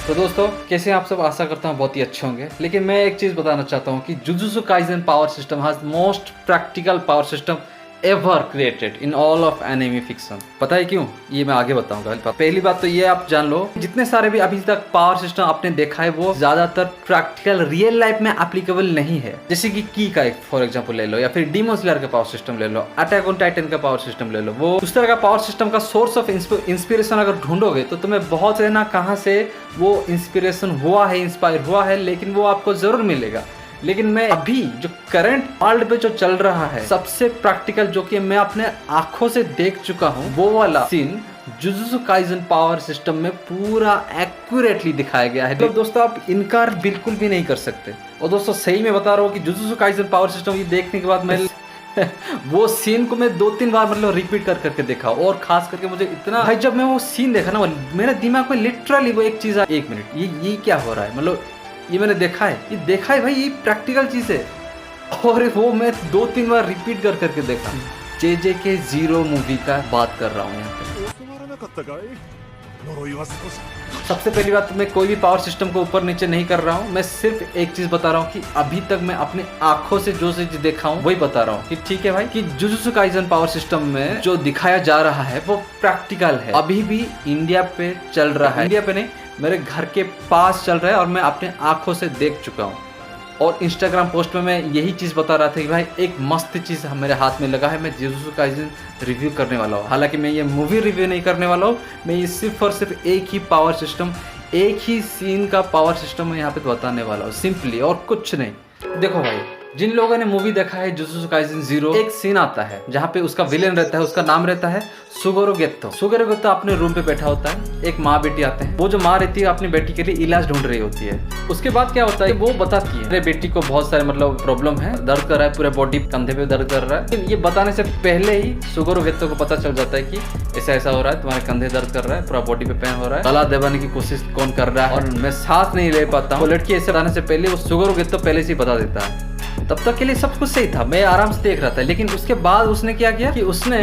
तो दोस्तों कैसे हैं आप सब। आशा करता हूँ बहुत ही अच्छे होंगे। लेकिन मैं एक चीज़ बताना चाहता हूँ कि jujutsu Kaisen power system has most practical power system ever created in all of anime fiction. पता है क्यों? ये मैं आगे बताऊंगा। पहली बात तो ये आप जान लो, जितने सारे भी अभी तक पावर सिस्टम आपने देखा है वो ज्यादातर प्रैक्टिकल रियल लाइफ में एप्लीकेबल नहीं है। जैसे कि की का एक फॉर एग्जांपल ले लो, या फिर डीमन स्लेयर का पावर सिस्टम ले लो, अटैक ऑन टाइटन का पावर सिस्टम ले लो। वो उस तरह का पावर सिस्टम का सोर्स ऑफ इंस्पिरेशन अगर ढूंढोगे तो तुम्हें बहुत से ना कहाँ से वो इंस्पिरेशन हुआ है, इंस्पायर हुआ है, लेकिन वो आपको जरूर मिलेगा। लेकिन मैं अभी जो करंट वर्ल्ड पे जो चल रहा है सबसे प्रैक्टिकल, जो कि मैं अपने आंखों से देख चुका हूँ, वो वाला scene Jujutsu Kaisen power system में पूरा एक्यूरेटली दिखाया गया है। तो दोस्तों आप इनकार बिल्कुल भी नहीं कर सकते। और दोस्तों सही में बता रहा हूँ कि जुजुत्सु काइसेन पावर सिस्टम ये देखने के बाद मैं वो सीन को मैं 2-3 बार मतलब रिपीट कर करके देखा। और खास करके मुझे इतना भाई, जब मैं वो सीन देखा ना, मेरे दिमाग में लिटरली वो एक चीज, एक मिनट, ये क्या हो रहा है, मतलब ये मैंने देखा है, ये देखा है भाई, ये प्रैक्टिकल चीज है। और वो मैं 2-3 बार रिपीट कर करके देखा। JJK Zero मूवी का बात कर रहा हूँ यहाँ पे। सबसे पहली बात, मैं कोई भी पावर सिस्टम को ऊपर नीचे नहीं कर रहा हूँ। मैं सिर्फ एक चीज बता रहा हूँ कि अभी तक मैं अपने आंखों से जो चीज देखा हूँ वही बता रहा हूँ कि ठीक है भाई, कि जुजुत्सु काइसेन पावर सिस्टम में जो दिखाया जा रहा है वो प्रैक्टिकल है। अभी भी इंडिया पे चल रहा है, इंडिया पे नहीं, मेरे घर के पास चल रहा है और मैं अपने आंखों से देख चुका हूँ। और इंस्टाग्राम पोस्ट में मैं यही चीज़ बता रहा था कि भाई एक मस्त चीज़ मेरे हाथ में लगा है, मैं जुजुत्सु काइसेन रिव्यू करने वाला हूँ। हालांकि मैं ये मूवी रिव्यू नहीं करने वाला हूँ, मैं ये सिर्फ और सिर्फ एक ही पावर सिस्टम, एक ही सीन का पावर सिस्टम मैं यहाँ पे बताने वाला हूँ, सिंपली, और कुछ नहीं। देखो भाई, जिन लोगों ने मूवी देखा है जुजुत्सु काइसेन ज़ीरो, एक सीन आता है जहाँ पे उसका विलेन रहता है, उसका नाम रहता है सुगोरो गेत्तो। सुगोरो गेत्तो अपने रूम पे बैठा होता है, एक माँ बेटी आते हैं। वो जो माँ रहती है अपनी बेटी के लिए इलाज ढूंढ रही होती है। उसके बाद क्या होता है, वो बताती है मेरे बेटी को बहुत सारे मतलब प्रॉब्लम है, दर्द कर रहा है, पूरे बॉडी कंधे पे दर्द कर रहा है। लेकिन ये बताने से पहले ही सुगोरो गेत्तो को पता चल जाता है कि ऐसा ऐसा हो रहा है, तुम्हारे कंधे दर्द कर रहा है, पूरा बॉडी पे पेन हो रहा है, गला दबाने की कोशिश कौन कर रहा है और मैं सांस नहीं ले पाता हूँ। लड़की ऐसे बताने से पहले वो सुगोरो गेत्तो पहले से ही बता देता है। तब तक के लिए सब कुछ सही था, मैं आराम से देख रहा था। लेकिन उसके बाद उसने क्या किया कि उसने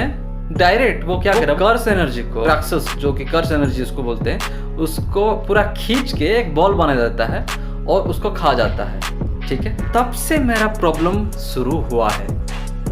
डायरेक्ट वो क्या करा, कर्स एनर्जी को, राक्षस जो कि कर्स एनर्जी उसको बोलते हैं, उसको पूरा खींच के एक बॉल बना देता है और उसको खा जाता है। ठीक है, तब से मेरा प्रॉब्लम शुरू हुआ है।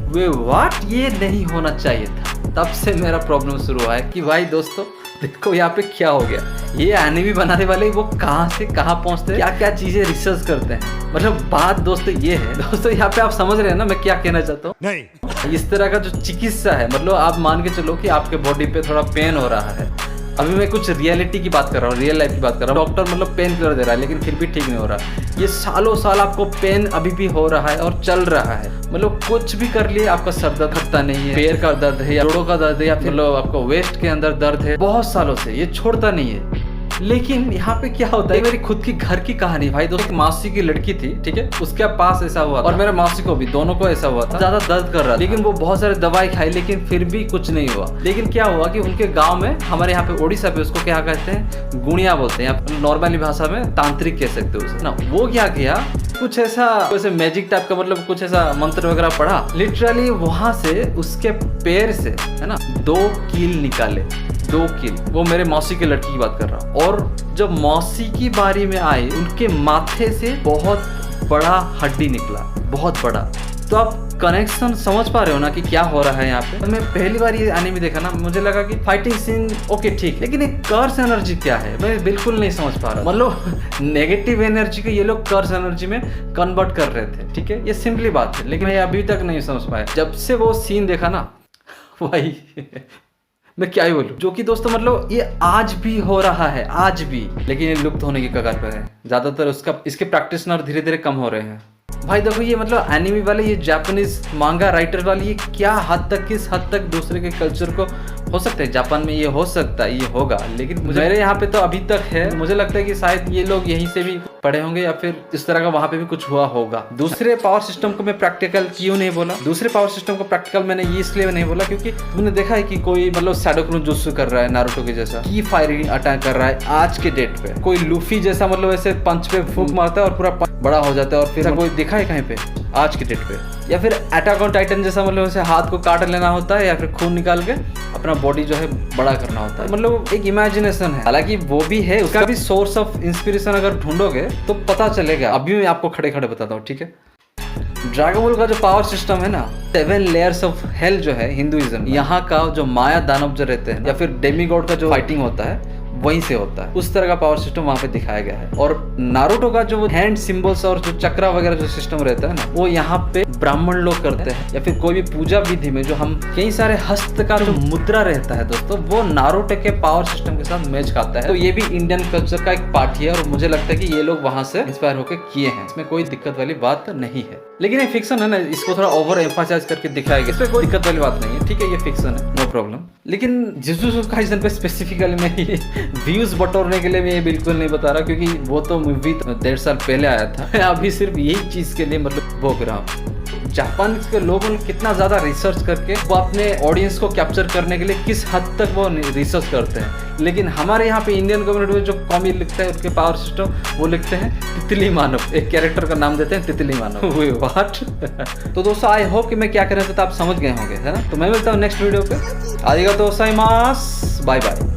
वे व्हाट, ये नहीं होना चाहिए था। तब से मेरा प्रॉब्लम शुरू हुआ है कि भाई दोस्तों देखो यहाँ पे क्या हो गया। ये एनिमे बनाने वाले वो कहाँ से कहाँ पहुँचते हैं, क्या क्या चीजें रिसर्च करते हैं। मतलब बात दोस्तों ये है, दोस्तों यहाँ पे आप समझ रहे हैं ना मैं क्या कहना चाहता हूँ? नहीं, इस तरह का जो चिकित्सा है, मतलब आप मान के चलो कि आपके बॉडी पे थोड़ा पेन हो रहा है। अभी मैं कुछ रियलिटी की बात कर रहा हूँ, रियल लाइफ की बात कर रहा हूँ। डॉक्टर मतलब पेन किलर दे रहा है लेकिन फिर भी ठीक नहीं हो रहा। ये सालों साल आपको पेन अभी भी हो रहा है और चल रहा है। मतलब कुछ भी कर लिए आपका सर दर्द हटता नहीं है, पैर का दर्द है या जोड़ों का दर्द है या फिर मतलब आपको वेस्ट के अंदर दर्द है, बहुत सालों से ये छोड़ता नहीं है। लेकिन यहाँ पे क्या होता है, मेरी खुद की घर की कहानी भाई दोस्त, एक मासी की लड़की थी, ठीक है, उसके पास ऐसा हुआ और मेरे मासी को भी, दोनों को ऐसा हुआ था। ज्यादा दर्द कर रहा था लेकिन वो बहुत सारे दवाई खाई लेकिन फिर भी कुछ नहीं हुआ। लेकिन क्या हुआ कि उनके गांव में, हमारे यहाँ पे ओडिशा पे उसको क्या कहते हैं, गुणिया बोलते हैं, नॉर्मली भाषा में तांत्रिक कह सकते हो उसे ना। वो क्या किया, कुछ ऐसा वैसे मैजिक टाइप का, मतलब कुछ ऐसा मंत्र वगैरह पढ़ा, लिटरली वहां से उसके पैर से है ना 2 कील निकाले, 2 कील। वो मेरे मौसी की लड़की की बात कर रहा हूँ। और जब मौसी की बारी में आई, उनके माथे से बहुत बड़ा हड्डी निकला, बहुत बड़ा। तो आप कनेक्शन समझ पा रहे हो ना कि क्या हो रहा है यहाँ पे। तो मैं पहली बार ये एनिमे देखा ना, मुझे लगा कि फाइटिंग सीन ओके ठीक, लेकिन एक कर्स एनर्जी क्या है मैं बिल्कुल नहीं समझ पा रहा। मतलब नेगेटिव एनर्जी को ये लोग कर्स एनर्जी में कन्वर्ट कर रहे थे, ठीक है, ये सिंपली बात है। लेकिन मैं अभी तक नहीं समझ पाया। जब से वो सीन देखा ना भाई मैं क्या ही बोलूं, जो कि दोस्तों मतलब ये आज भी हो रहा है, आज भी, लेकिन ये लुप्त होने की कगार पर है। ज्यादातर इसके प्रैक्टिशनर धीरे धीरे कम हो रहे हैं। भाई देखो ये मतलब एनिमे वाले, ये जापानीज मांगा राइटर वाले, ये क्या हद तक, किस हद तक दूसरे के कल्चर को, हो सकता है जापान में ये हो सकता है, ये होगा, लेकिन मेरे यहाँ पे तो अभी तक है। मुझे लगता है कि शायद ये लोग यहीं से भी पढ़े होंगे या फिर इस तरह का वहां पे भी कुछ हुआ होगा। दूसरे पावर सिस्टम को मैं प्रैक्टिकल क्यों नहीं बोला, दूसरे पावर सिस्टम को प्रैक्टिकल मैंने ये इसलिए नहीं बोला क्योंकि तुमने देखा है कि कोई मतलब शैडोकुन जुत्सु कर रहा है नारुतो के जैसा, की फायरिंग अटैक कर रहा है आज के डेट पे। कोई लूफी जैसा मतलब ऐसे पंच पे फूंक मारता है और पूरा बड़ा हो जाता है। और फिर कोई दिखा है कहीं पे आज की डेट पे। या फिर अटैक ऑन टाइटन जैसा मतलब उसे हाथ को काट लेना होता है या फिर खून निकाल के अपना बॉडी जो है बड़ा करना होता है, मतलब एक इमेजिनेशन है। हालांकि वो भी है, उसका भी सोर्स ऑफ इंस्पिरेशन अगर ढूंढोगे तो पता चलेगा। अभी मैं आपको खड़े खड़े बताता हूँ, ठीक है। ड्रैगन बॉल का जो पावर सिस्टम है ना, 7 लेयर्स ऑफ हेल जो है हिंदुइज्म, यहाँ का जो माया दानव जो रहते हैं या फिर डेमीगॉड का जो फाइटिंग होता है वहीं से होता है। उस तरह का पावर सिस्टम वहाँ पे दिखाया गया है। और नारुतो का जो हैंड सिंबल्स और जो चक्रा वगैरह जो सिस्टम रहता है ना, वो यहाँ पे ब्राह्मण लोग करते हैं। या फिर कोई भी पूजा विधि में जो हम कई सारे हस्त का जो मुद्रा रहता है दोस्तों, वो नारुतो के पावर सिस्टम के साथ मैच खाता है। तो ये भी इंडियन कल्चर का एक पार्ट है और मुझे लगता है कि ये लोग वहां से इंस्पायर होकर किए हैं। इसमें कोई दिक्कत वाली बात नहीं है। लेकिन ये फिक्शन है ना, इसको थोड़ा ओवर एम्फासाइज करके दिखाया गया, इसमें कोई दिक्कत वाली बात नहीं है। ठीक है, ये फिक्शन है, नो प्रॉब्लम। लेकिन जुजुत्सु काइसेन पे स्पेसिफिकली मैं व्यूज बटोरने के लिए मैं ये बिल्कुल नहीं बता रहा, क्योंकि वो तो मूवी 1.5 साल पहले आया था। मैं अभी सिर्फ यही चीज के लिए मतलब भोग रहा हूँ। जापान के लोगों ने कितना ज्यादा रिसर्च करके वो अपने ऑडियंस को कैप्चर करने के लिए किस हद तक वो रिसर्च करते हैं। लेकिन हमारे यहाँ पे इंडियन कम्युनिटी में जो कॉमिक लिखते हैं उसके पावर सिस्टम, वो लिखते हैं तितली मानव। एक कैरेक्टर का नाम देते हैं तितली मानव। व्हाट? तो दोस्तों आई होप कि मैं क्या कहना चाहता आप समझ गए होंगे, है ना। तो मैं मिलता हूँ नेक्स्ट वीडियो पे। आएगा तो साइमास, बाय बाय।